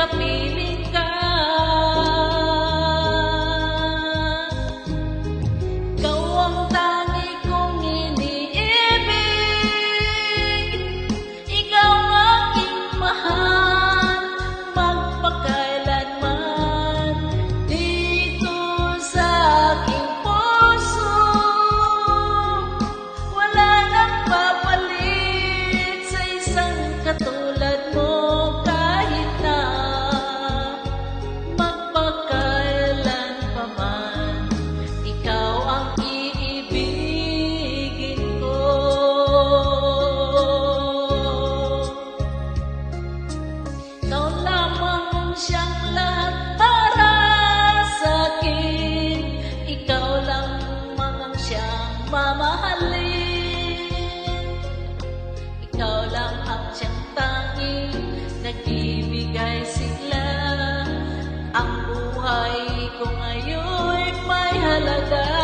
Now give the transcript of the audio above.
kapiling ka. Ikaw ang tangi kong iniibig, ikaw aking mahal, magpakailanman dito sa aking puso. Wala nang papalit sa isang katulad mo, kahit na magpakailan pa man, ikaw ang iibigin ko. Ikaw lamang siyang lahat para sa akin, ikaw lamang ang siyang mamahalin, ikaw lang ang siyang tanging nagbibigay sigla. Ang buhay ko ngayon'y may halaga.